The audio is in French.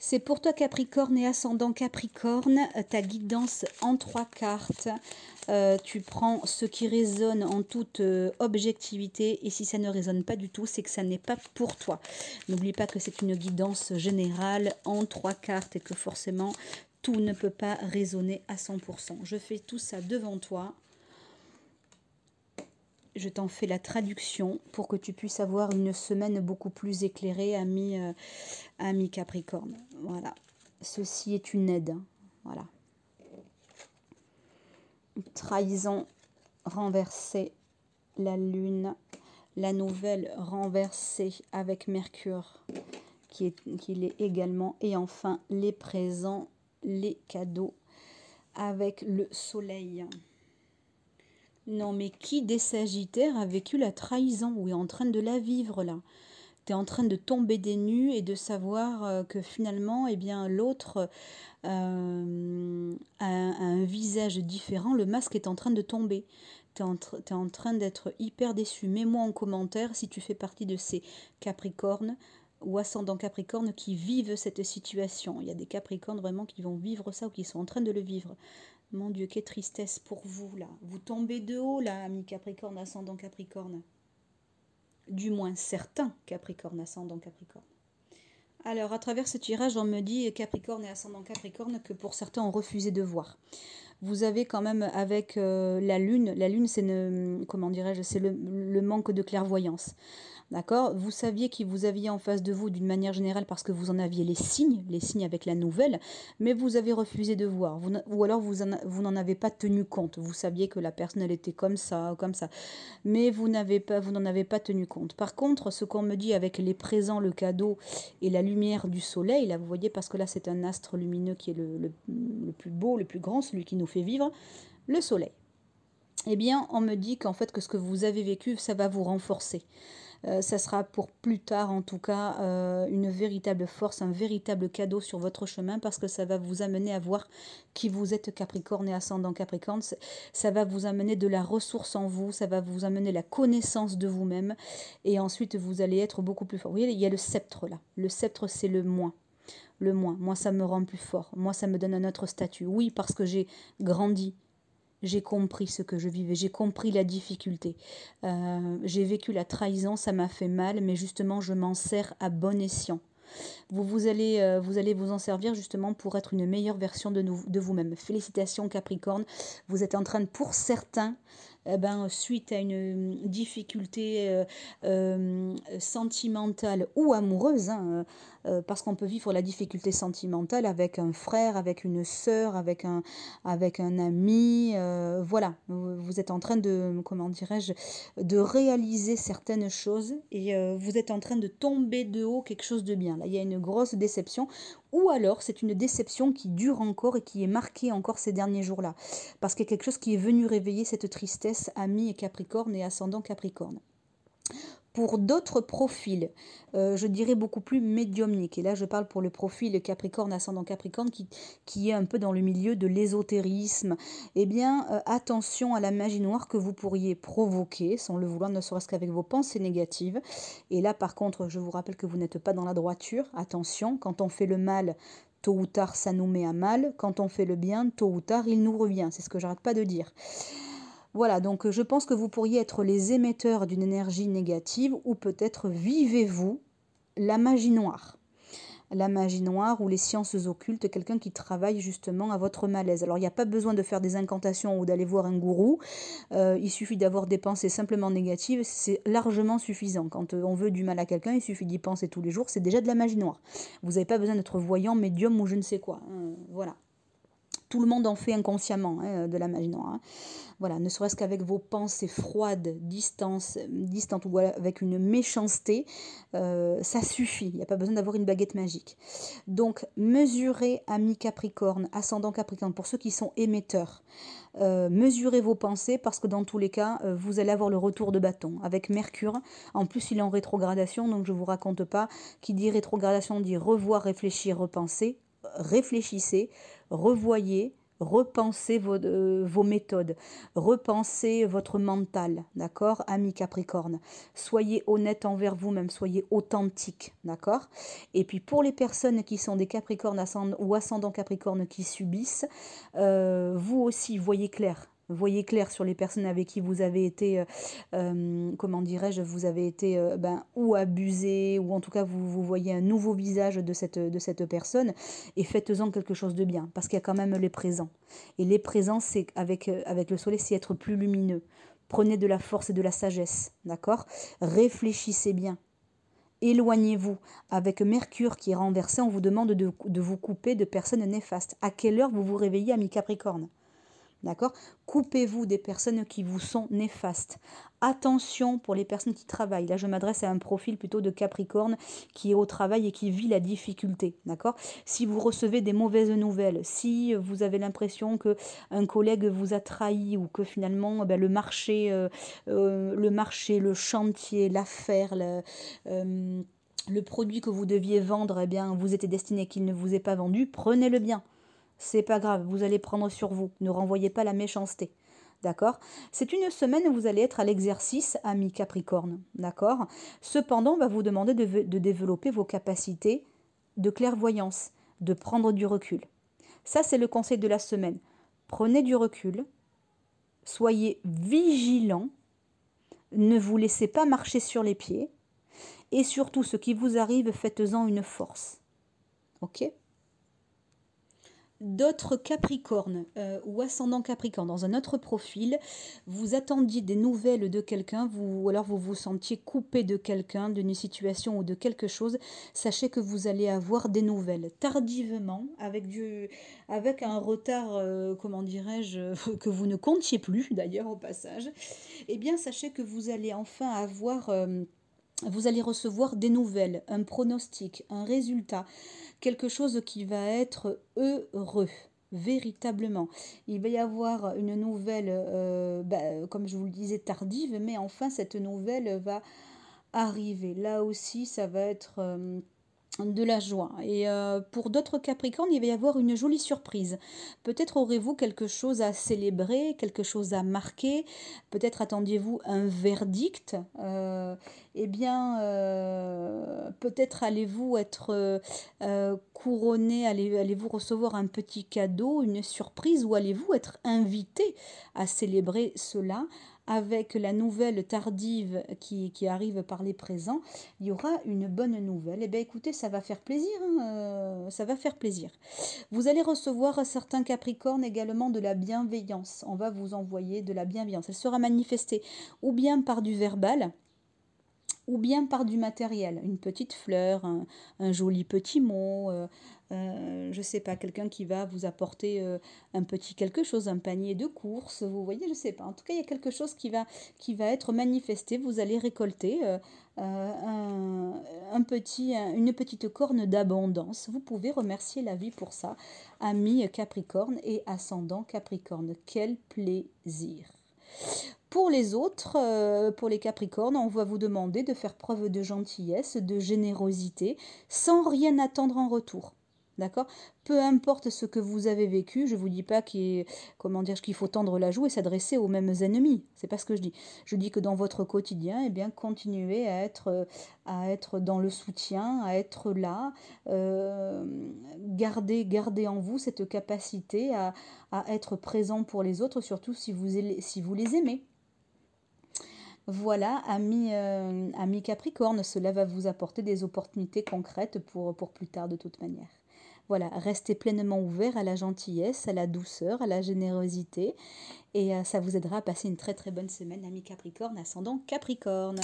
C'est pour toi Capricorne et ascendant Capricorne, ta guidance en 3 cartes. Tu prends ce qui résonne en toute objectivité et si ça ne résonne pas du tout, c'est que ça n'est pas pour toi. N'oublie pas que c'est une guidance générale en 3 cartes et que forcément tout ne peut pas résonner à 100%. Je fais tout ça devant toi. Je t'en fais la traduction pour que tu puisses avoir une semaine beaucoup plus éclairée, ami Capricorne. Voilà. Ceci est une aide. Voilà. Trahison renversée, la lune, la nouvelle renversée avec Mercure qui est également. Et enfin, les présents, les cadeaux avec le soleil. Non, mais qui des Sagittaires a vécu la trahison ou est en train de la vivre là? Tu es en train de tomber des nues et de savoir que finalement, eh bien, l'autre a un visage différent. Le masque est en train de tomber. Tu es en train d'être hyper déçu. Mets-moi en commentaire si tu fais partie de ces Capricornes ou ascendant Capricorne qui vivent cette situation. Il y a des Capricornes vraiment qui vont vivre ça ou qui sont en train de le vivre. Mon Dieu, quelle tristesse pour vous, là. Vous tombez de haut, là, ami Capricorne, ascendant Capricorne. Du moins, certains Capricorne, ascendant Capricorne. Alors, à travers ce tirage, on me dit Capricorne et ascendant Capricorne que pour certains, ont refusé de voir. Vous avez quand même avec la lune, c'est comment dirais-je, c'est le manque de clairvoyance. D'accord? Vous saviez qui vous aviez en face de vous d'une manière générale parce que vous en aviez les signes avec la nouvelle, mais vous avez refusé de voir. Ou alors vous n'en avez pas tenu compte. Vous saviez que la personne elle était comme ça, mais vous n'en avez pas tenu compte. Par contre, ce qu'on me dit avec les présents, le cadeau et la lumière du soleil, là vous voyez, parce que là c'est un astre lumineux qui est le plus beau, le plus grand, celui qui nous fait vivre, le soleil. Eh bien, on me dit qu'en fait, que ce que vous avez vécu, ça va vous renforcer. Ça sera pour plus tard, en tout cas, une véritable force, un véritable cadeau sur votre chemin, parce que ça va vous amener à voir qui vous êtes, Capricorne et ascendant Capricorne. Ça va vous amener de la ressource en vous, ça va vous amener la connaissance de vous-même, et ensuite, vous allez être beaucoup plus fort. Vous voyez, il y a le sceptre, là. Le sceptre, c'est le moi. Le moi, ça me rend plus fort. Moi, ça me donne un autre statut. Oui, parce que j'ai grandi. J'ai compris ce que je vivais, j'ai compris la difficulté. J'ai vécu la trahison, ça m'a fait mal, mais justement, je m'en sers à bon escient. Vous allez vous en servir justement pour être une meilleure version de vous-même. Félicitations Capricorne, vous êtes en train de, pour certains, suite à une difficulté sentimentale ou amoureuse, parce qu'on peut vivre la difficulté sentimentale avec un frère, avec une sœur, avec un ami, voilà, vous êtes en train de, comment dirais-je, de réaliser certaines choses et vous êtes en train de tomber de haut quelque chose de bien. Là, il y a une grosse déception, ou alors c'est une déception qui dure encore et qui est marquée encore ces derniers jours-là, parce qu'il y a quelque chose qui est venu réveiller cette tristesse, ami et Capricorne et ascendant Capricorne. Pour d'autres profils, je dirais beaucoup plus médiumniques, et là je parle pour le profil Capricorne, ascendant Capricorne, qui est un peu dans le milieu de l'ésotérisme, eh bien attention à la magie noire que vous pourriez provoquer, sans le vouloir, ne serait-ce qu'avec vos pensées négatives. Et là par contre, je vous rappelle que vous n'êtes pas dans la droiture, attention, quand on fait le mal, tôt ou tard ça nous met à mal, quand on fait le bien, tôt ou tard il nous revient, c'est ce que j'arrête pas de dire. Voilà, donc je pense que vous pourriez être les émetteurs d'une énergie négative ou peut-être vivez-vous la magie noire. La magie noire ou les sciences occultes, quelqu'un qui travaille justement à votre malaise. Alors il n'y a pas besoin de faire des incantations ou d'aller voir un gourou, il suffit d'avoir des pensées simplement négatives, c'est largement suffisant. Quand on veut du mal à quelqu'un, il suffit d'y penser tous les jours, c'est déjà de la magie noire. Vous n'avez pas besoin d'être voyant, médium ou je ne sais quoi, voilà. Tout le monde en fait inconsciemment, de la magie noire. Voilà, ne serait-ce qu'avec vos pensées froides, distantes ou avec une méchanceté, ça suffit. Il n'y a pas besoin d'avoir une baguette magique. Donc, mesurez, amis Capricorne, ascendant Capricorne, pour ceux qui sont émetteurs, mesurez vos pensées parce que dans tous les cas, vous allez avoir le retour de bâton. Avec Mercure, en plus il est en rétrogradation, donc je ne vous raconte pas. Qui dit rétrogradation dit revoir, réfléchir, repenser. Réfléchissez, revoyez, repensez vos méthodes, repensez votre mental, d'accord, ami Capricorne. Soyez honnête envers vous-même, soyez authentique, d'accord. Et puis pour les personnes qui sont des Capricornes ou ascendant Capricorne qui subissent, vous aussi, voyez clair. Voyez clair sur les personnes avec qui vous avez été, comment dirais-je, vous avez été ou abusé, ou en tout cas vous voyez un nouveau visage de cette personne, et faites-en quelque chose de bien, parce qu'il y a quand même les présents. Et les présents, c'est avec le soleil, c'est être plus lumineux. Prenez de la force et de la sagesse, d'accord? Réfléchissez bien. Éloignez-vous. Avec Mercure qui est renversé, on vous demande de vous couper de personnes néfastes. À quelle heure vous vous réveillez, ami Capricorne? D'accord? Coupez-vous des personnes qui vous sont néfastes. Attention pour les personnes qui travaillent. Là, je m'adresse à un profil plutôt de Capricorne qui est au travail et qui vit la difficulté. D'accord? Si vous recevez des mauvaises nouvelles, si vous avez l'impression qu'un collègue vous a trahi ou que finalement le marché, le chantier, l'affaire, le produit que vous deviez vendre, eh bien, vous était destiné qu'il ne vous est pas vendu, prenez-le bien. C'est pas grave, vous allez prendre sur vous. Ne renvoyez pas la méchanceté. D'accord? C'est une semaine où vous allez être à l'exercice, ami Capricorne. D'accord? Cependant, on va vous demander de développer vos capacités de clairvoyance, de prendre du recul. Ça, c'est le conseil de la semaine. Prenez du recul, soyez vigilants, ne vous laissez pas marcher sur les pieds, et surtout, ce qui vous arrive, faites-en une force. Ok? D'autres Capricornes ou ascendant Capricorne dans un autre profil, vous attendiez des nouvelles de quelqu'un, ou alors vous vous sentiez coupé de quelqu'un, d'une situation ou de quelque chose, sachez que vous allez avoir des nouvelles tardivement, avec un retard, comment dirais-je, que vous ne comptiez plus d'ailleurs au passage. Eh bien, sachez que vous allez enfin avoir... vous allez recevoir des nouvelles, un pronostic, un résultat, quelque chose qui va être heureux, véritablement. Il va y avoir une nouvelle, comme je vous le disais, tardive, mais enfin cette nouvelle va arriver. Là aussi, ça va être de la joie. Et pour d'autres Capricornes, il va y avoir une jolie surprise. Peut-être aurez-vous quelque chose à célébrer, quelque chose à marquer. Peut-être attendiez-vous un verdict. Peut-être allez-vous être couronné, allez-vous recevoir un petit cadeau, une surprise, ou allez-vous être invité à célébrer cela. Avec la nouvelle tardive qui arrive par les présents, il y aura une bonne nouvelle. Eh bien écoutez, ça va faire plaisir, hein, ça va faire plaisir. Vous allez recevoir certains Capricornes également de la bienveillance. On va vous envoyer de la bienveillance. Elle sera manifestée ou bien par du verbal, ou bien par du matériel, une petite fleur, un joli petit mot, je ne sais pas, quelqu'un qui va vous apporter un petit quelque chose, un panier de courses, vous voyez, je ne sais pas. En tout cas, il y a quelque chose qui va être manifesté, vous allez récolter une petite corne d'abondance. Vous pouvez remercier la vie pour ça, ami Capricorne et ascendant Capricorne. Quel plaisir! Pour les autres, pour les Capricornes, on va vous demander de faire preuve de gentillesse, de générosité, sans rien attendre en retour. D'accord? Peu importe ce que vous avez vécu, je ne vous dis pas qu'il faut tendre la joue et s'adresser aux mêmes ennemis. C'est pas ce que je dis. Je dis que dans votre quotidien, eh bien, continuez à être dans le soutien, à être là. Gardez en vous cette capacité à être présent pour les autres, surtout si vous les aimez. Voilà, ami Capricorne, cela va vous apporter des opportunités concrètes pour plus tard de toute manière. Voilà, restez pleinement ouvert à la gentillesse, à la douceur, à la générosité, et ça vous aidera à passer une très très bonne semaine, ami Capricorne, ascendant Capricorne.